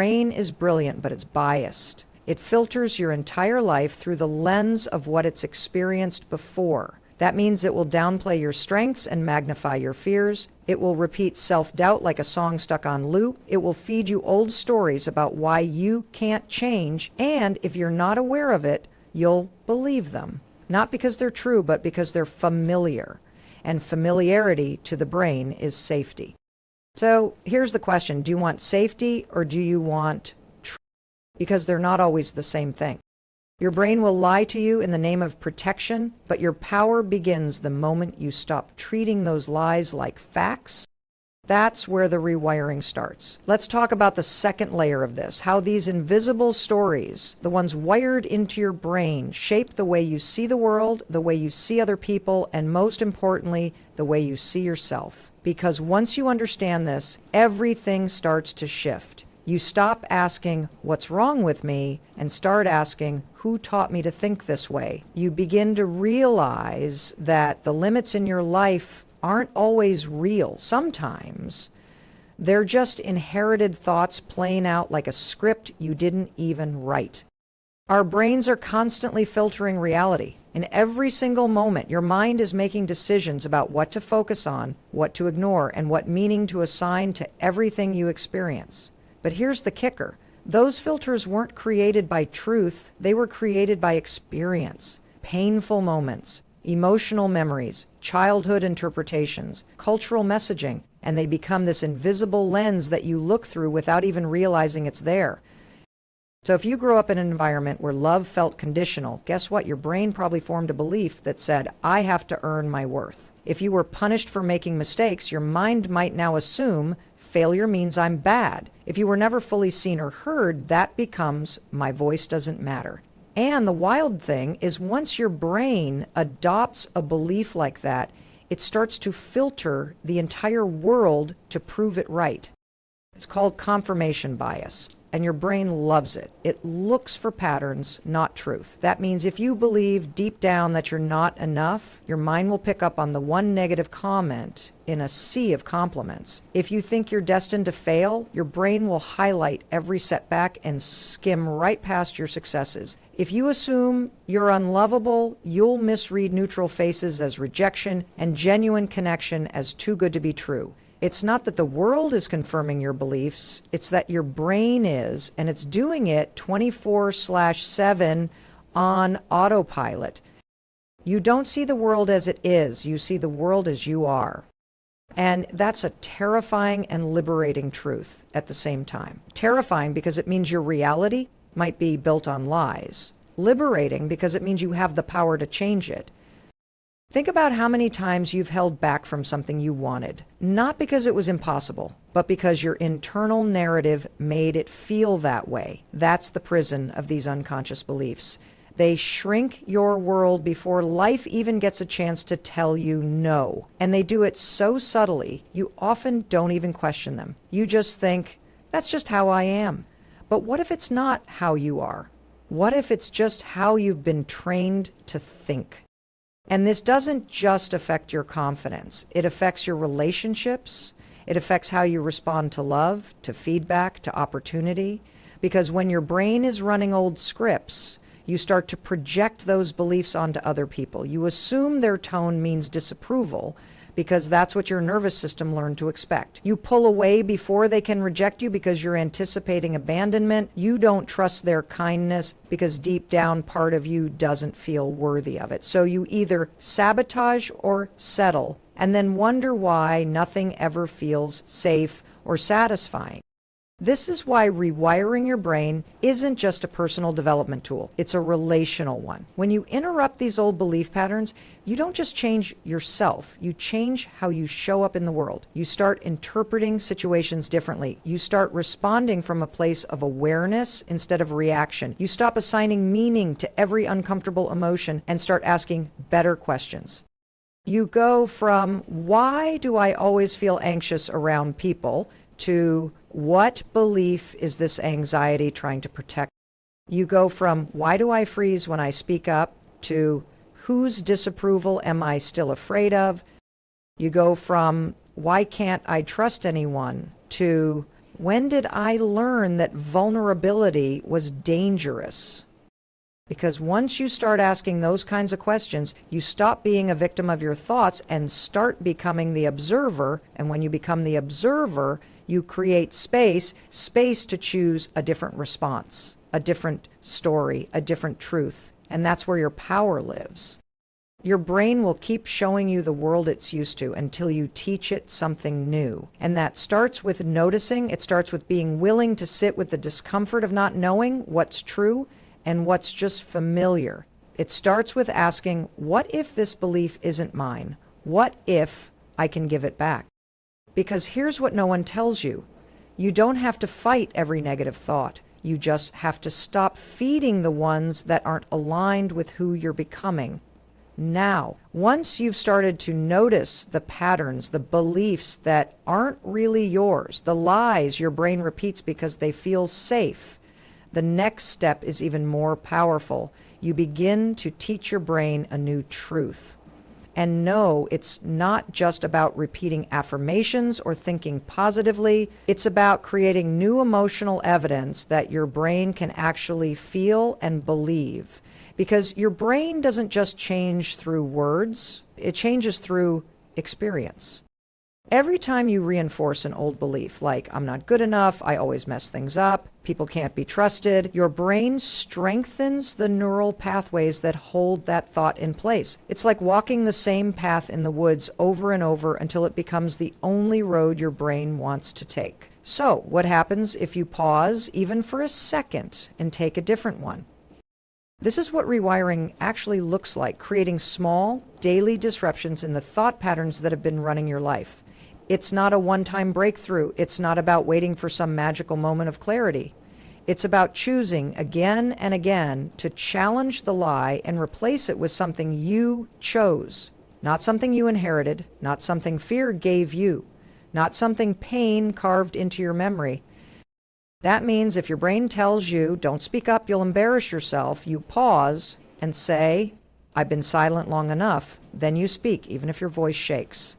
Brain is brilliant, but it's biased. It filters your entire life through the lens of what it's experienced before. That means it will downplay your strengths and magnify your fears. It will repeat self-doubt like a song stuck on loop. It will feed you old stories about why you can't change, and if you're not aware of it, you'll believe them. Not because they're true, but because they're familiar. And familiarity to the brain is safety. So here's the question. Do you want safety or do you want truth? Because they're not always the same thing. Your brain will lie to you in the name of protection, but your power begins the moment you stop treating those lies like facts. That's where the rewiring starts. Let's talk about the second layer of this, how these invisible stories, the ones wired into your brain, shape the way you see the world, the way you see other people, and most importantly, the way you see yourself. Because once you understand this, everything starts to shift. You stop asking, what's wrong with me, and start asking, who taught me to think this way? You begin to realize that the limits in your life aren't always real. Sometimes they're just inherited thoughts playing out like a script you didn't even write. Our brains are constantly filtering reality. In every single moment, your mind is making decisions about what to focus on, what to ignore, and what meaning to assign to everything you experience. But here's the kicker. Those filters weren't created by truth. They were created by experience, painful moments, emotional memories, childhood interpretations, cultural messaging, and they become this invisible lens that you look through without even realizing it's there. So if you grew up in an environment where love felt conditional, guess what? Your brain probably formed a belief that said, I have to earn my worth. If you were punished for making mistakes, your mind might now assume failure means I'm bad. If you were never fully seen or heard, that becomes my voice doesn't matter. And the wild thing is once your brain adopts a belief like that, it starts to filter the entire world to prove it right. It's called confirmation bias, and your brain loves it. It looks for patterns, not truth. That means if you believe deep down that you're not enough, your mind will pick up on the one negative comment in a sea of compliments. If you think you're destined to fail, your brain will highlight every setback and skim right past your successes. If you assume you're unlovable, you'll misread neutral faces as rejection and genuine connection as too good to be true. It's not that the world is confirming your beliefs, it's that your brain is, and it's doing it 24/7 on autopilot. You don't see the world as it is, you see the world as you are. And that's a terrifying and liberating truth at the same time. Terrifying because it means your reality might be built on lies. Liberating because it means you have the power to change it. Think about how many times you've held back from something you wanted, not because it was impossible, but because your internal narrative made it feel that way. That's the prison of these unconscious beliefs. They shrink your world before life even gets a chance to tell you no. And they do it so subtly, you often don't even question them. You just think, that's just how I am. But what if it's not how you are? What if it's just how you've been trained to think? And this doesn't just affect your confidence. It affects your relationships. It affects how you respond to love, to feedback, to opportunity. Because when your brain is running old scripts, you start to project those beliefs onto other people. You assume their tone means disapproval because that's what your nervous system learned to expect. You pull away before they can reject you because you're anticipating abandonment. You don't trust their kindness because deep down part of you doesn't feel worthy of it. So you either sabotage or settle and then wonder why nothing ever feels safe or satisfying. This is why rewiring your brain isn't just a personal development tool. It's a relational one. When you interrupt these old belief patterns, you don't just change yourself. You change how you show up in the world. You start interpreting situations differently. You start responding from a place of awareness instead of reaction. You stop assigning meaning to every uncomfortable emotion and start asking better questions. You go from, why do I always feel anxious around people, to what belief is this anxiety trying to protect? You go from why do I freeze when I speak up to whose disapproval am I still afraid of? You go from why can't I trust anyone to When did I learn that vulnerability was dangerous? Because once you start asking those kinds of questions, you stop being a victim of your thoughts and start becoming the observer. And when you become the observer, you create space to choose a different response, a different story, a different truth. And that's where your power lives. Your brain will keep showing you the world it's used to until you teach it something new. And that starts with noticing. It starts with being willing to sit with the discomfort of not knowing what's true and what's just familiar. It starts with asking, what if this belief isn't mine? What if I can give it back? Because here's what no one tells you. You don't have to fight every negative thought. You just have to stop feeding the ones that aren't aligned with who you're becoming. Now, once you've started to notice the patterns, the beliefs that aren't really yours, the lies your brain repeats because they feel safe, the next step is even more powerful. You begin to teach your brain a new truth. And no, it's not just about repeating affirmations or thinking positively. It's about creating new emotional evidence that your brain can actually feel and believe. Because your brain doesn't just change through words, it changes through experience. Every time you reinforce an old belief, like I'm not good enough, I always mess things up, people can't be trusted, your brain strengthens the neural pathways that hold that thought in place. It's like walking the same path in the woods over and over until it becomes the only road your brain wants to take. So, what happens if you pause even for a second and take a different one? This is what rewiring actually looks like, creating small, daily disruptions in the thought patterns that have been running your life. It's not a one-time breakthrough. It's not about waiting for some magical moment of clarity. It's about choosing again and again to challenge the lie and replace it with something you chose, not something you inherited, not something fear gave you, not something pain carved into your memory. That means if your brain tells you, don't speak up, you'll embarrass yourself, you pause and say, I've been silent long enough. Then you speak, even if your voice shakes.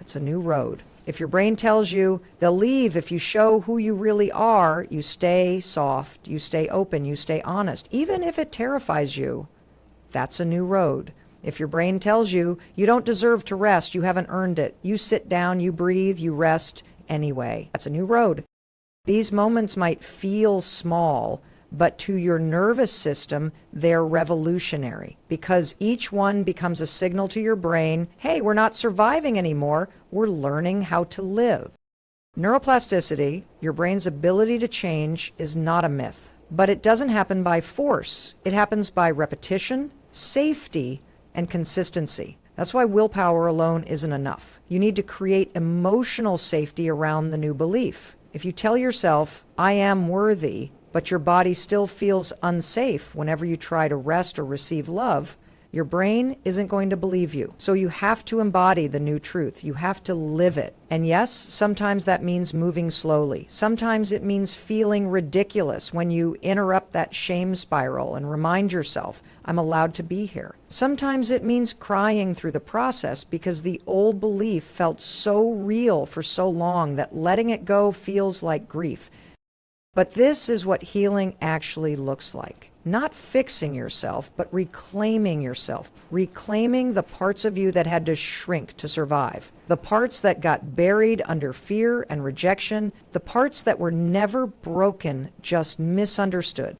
It's a new road. If your brain tells you they'll leave if you show who you really are, you stay soft, you stay open, you stay honest, even if it terrifies you. That's a new road. If your brain tells you you don't deserve to rest, you haven't earned it, you sit down, you breathe, you rest anyway. That's a new road. These moments might feel small, but to your nervous system, they're revolutionary because each one becomes a signal to your brain, hey, we're not surviving anymore, we're learning how to live. Neuroplasticity, your brain's ability to change, is not a myth, but it doesn't happen by force. It happens by repetition, safety, and consistency. That's why willpower alone isn't enough. You need to create emotional safety around the new belief. If you tell yourself, I am worthy, but your body still feels unsafe whenever you try to rest or receive love, your brain isn't going to believe you. So you have to embody the new truth. You have to live it. And yes, sometimes that means moving slowly. Sometimes it means feeling ridiculous when you interrupt that shame spiral and remind yourself, I'm allowed to be here. Sometimes it means crying through the process because the old belief felt so real for so long that letting it go feels like grief. But this is what healing actually looks like. Not fixing yourself, but reclaiming yourself. Reclaiming the parts of you that had to shrink to survive. The parts that got buried under fear and rejection. The parts that were never broken, just misunderstood.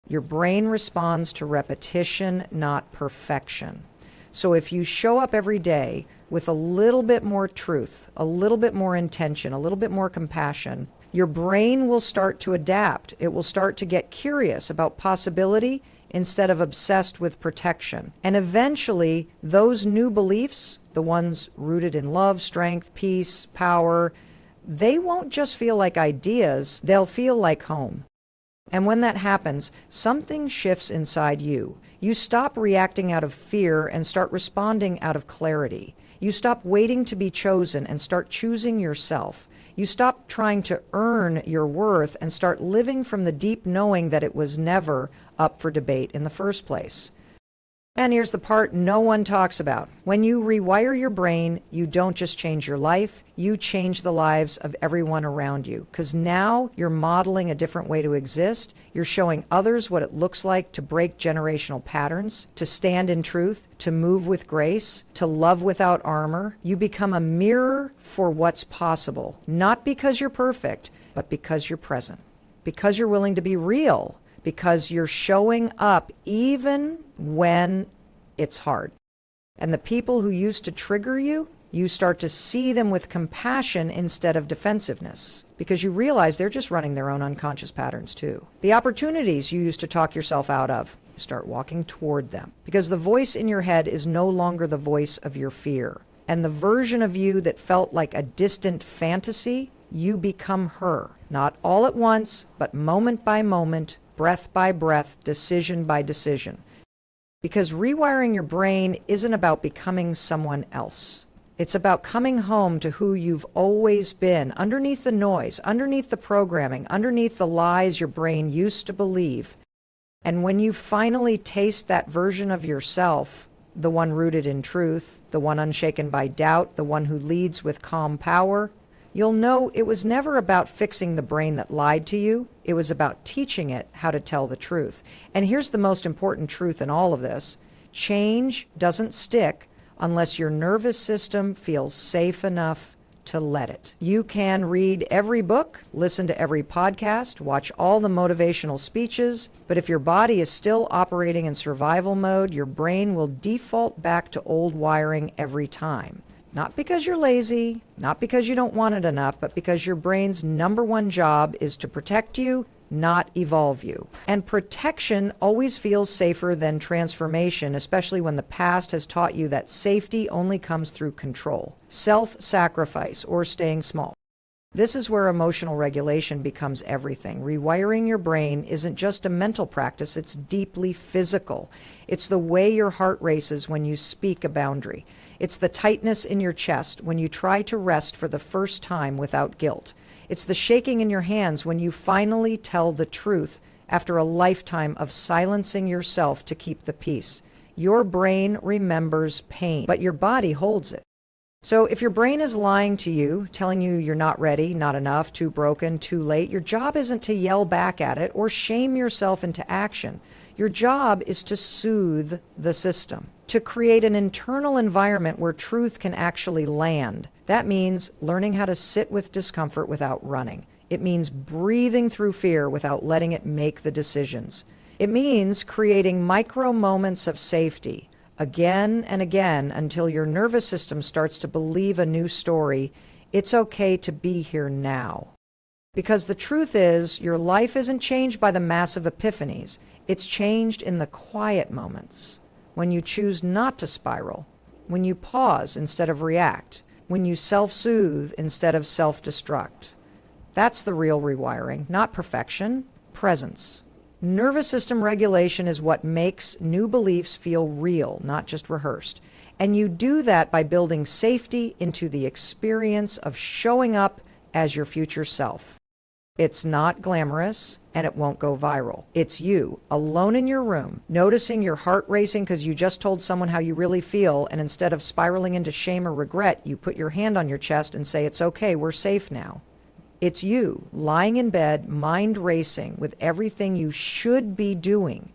Your brain responds to repetition, not perfection. So if you show up every day with a little bit more truth, a little bit more intention, a little bit more compassion, your brain will start to adapt. It will start to get curious about possibility instead of obsessed with protection. And eventually, those new beliefs, the ones rooted in love, strength, peace, power, they won't just feel like ideas, they'll feel like home. And when that happens, something shifts inside you. You stop reacting out of fear and start responding out of clarity. You stop waiting to be chosen and start choosing yourself. You stop trying to earn your worth and start living from the deep knowing that it was never up for debate in the first place. And here's the part no one talks about. When you rewire your brain, you don't just change your life, you change the lives of everyone around you. Because now you're modeling a different way to exist. You're showing others what it looks like to break generational patterns, to stand in truth, to move with grace, to love without armor. You become a mirror for what's possible, not because you're perfect, but because you're present, because you're willing to be real, because you're showing up even when it's hard. And the people who used to trigger you, you start to see them with compassion instead of defensiveness, because you realize they're just running their own unconscious patterns too. The opportunities you used to talk yourself out of, you start walking toward them, because the voice in your head is no longer the voice of your fear. And the version of you that felt like a distant fantasy, you become her. Not all at once, but moment by moment, breath by breath, decision by decision. Because rewiring your brain isn't about becoming someone else. It's about coming home to who you've always been, underneath the noise, underneath the programming, underneath the lies your brain used to believe. And when you finally taste that version of yourself, the one rooted in truth, the one unshaken by doubt, the one who leads with calm power, you'll know it was never about fixing the brain that lied to you. It was about teaching it how to tell the truth. And here's the most important truth in all of this. Change doesn't stick unless your nervous system feels safe enough to let it. You can read every book, listen to every podcast, watch all the motivational speeches, but if your body is still operating in survival mode, your brain will default back to old wiring every time. Not because you're lazy, not because you don't want it enough, but because your brain's number one job is to protect you, not evolve you. And protection always feels safer than transformation, especially when the past has taught you that safety only comes through control, self-sacrifice, or staying small. This is where emotional regulation becomes everything. Rewiring your brain isn't just a mental practice, it's deeply physical. It's the way your heart races when you speak a boundary. It's the tightness in your chest when you try to rest for the first time without guilt. It's the shaking in your hands when you finally tell the truth after a lifetime of silencing yourself to keep the peace. Your brain remembers pain, but your body holds it. So if your brain is lying to you, telling you you're not ready, not enough, too broken, too late, your job isn't to yell back at it or shame yourself into action. Your job is to soothe the system, to create an internal environment where truth can actually land. That means learning how to sit with discomfort without running. It means breathing through fear without letting it make the decisions. It means creating micro moments of safety, again and again, until your nervous system starts to believe a new story. It's okay to be here now. Because the truth is, your life isn't changed by the massive epiphanies. It's changed in the quiet moments. When you choose not to spiral, when you pause instead of react, when you self-soothe instead of self-destruct. That's the real rewiring, not perfection, presence. Nervous system regulation is what makes new beliefs feel real, not just rehearsed. And you do that by building safety into the experience of showing up as your future self. It's not glamorous, and it won't go viral. It's you, alone in your room, noticing your heart racing because you just told someone how you really feel, and instead of spiraling into shame or regret, you put your hand on your chest and say, "It's okay, we're safe now." It's you, lying in bed, mind racing with everything you should be doing.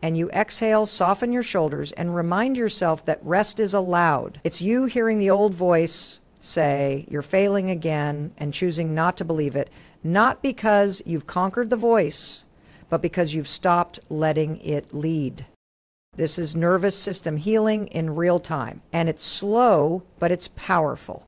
And you exhale, soften your shoulders, and remind yourself that rest is allowed. It's you hearing the old voice say, "You're failing again," and choosing not to believe it, not because you've conquered the voice, but because you've stopped letting it lead. This is nervous system healing in real time, and it's slow, but it's powerful.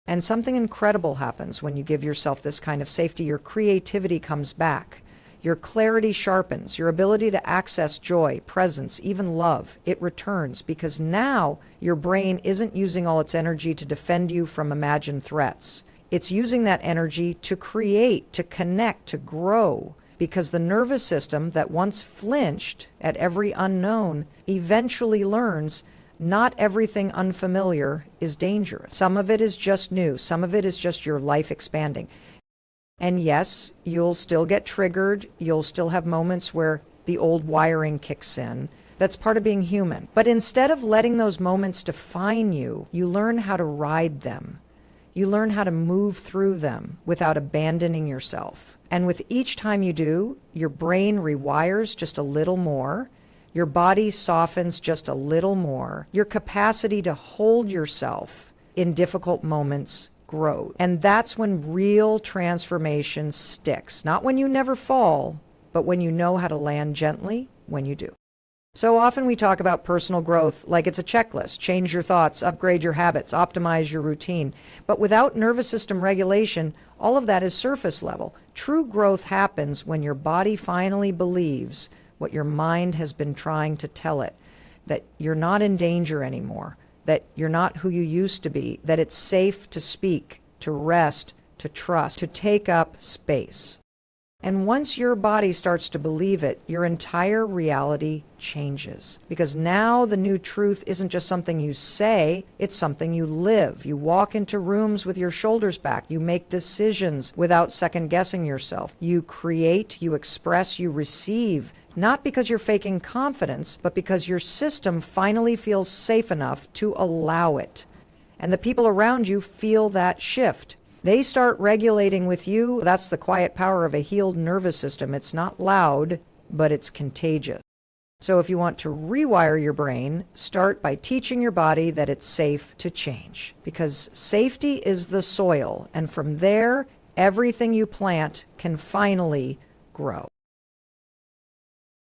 And something incredible happens when you give yourself this kind of safety. Your creativity comes back. Your clarity sharpens. Your ability to access joy, presence, even love, it returns, because now your brain isn't using all its energy to defend you from imagined threats. It's using that energy to create, to connect, to grow, because the nervous system that once flinched at every unknown eventually learns not everything unfamiliar is dangerous. Some of it is just new. Some of it is just your life expanding. And yes, you'll still get triggered. You'll still have moments where the old wiring kicks in. That's part of being human. But instead of letting those moments define you, you learn how to ride them. You learn how to move through them without abandoning yourself. And with each time you do, your brain rewires just a little more. Your body softens just a little more. Your capacity to hold yourself in difficult moments grows. And that's when real transformation sticks. Not when you never fall, but when you know how to land gently when you do. So often we talk about personal growth like it's a checklist. Change your thoughts, upgrade your habits, optimize your routine. But without nervous system regulation, all of that is surface level. True growth happens when your body finally believes what your mind has been trying to tell it, that you're not in danger anymore, that you're not who you used to be, that it's safe to speak, to rest, to trust, to take up space. And once your body starts to believe it, your entire reality changes. Because now the new truth isn't just something you say, it's something you live. You walk into rooms with your shoulders back. You make decisions without second-guessing yourself. You create, you express, you receive. Not because you're faking confidence, but because your system finally feels safe enough to allow it. And the people around you feel that shift. They start regulating with you. That's the quiet power of a healed nervous system. It's not loud, but it's contagious. So if you want to rewire your brain, start by teaching your body that it's safe to change. Because safety is the soil, and from there, everything you plant can finally grow.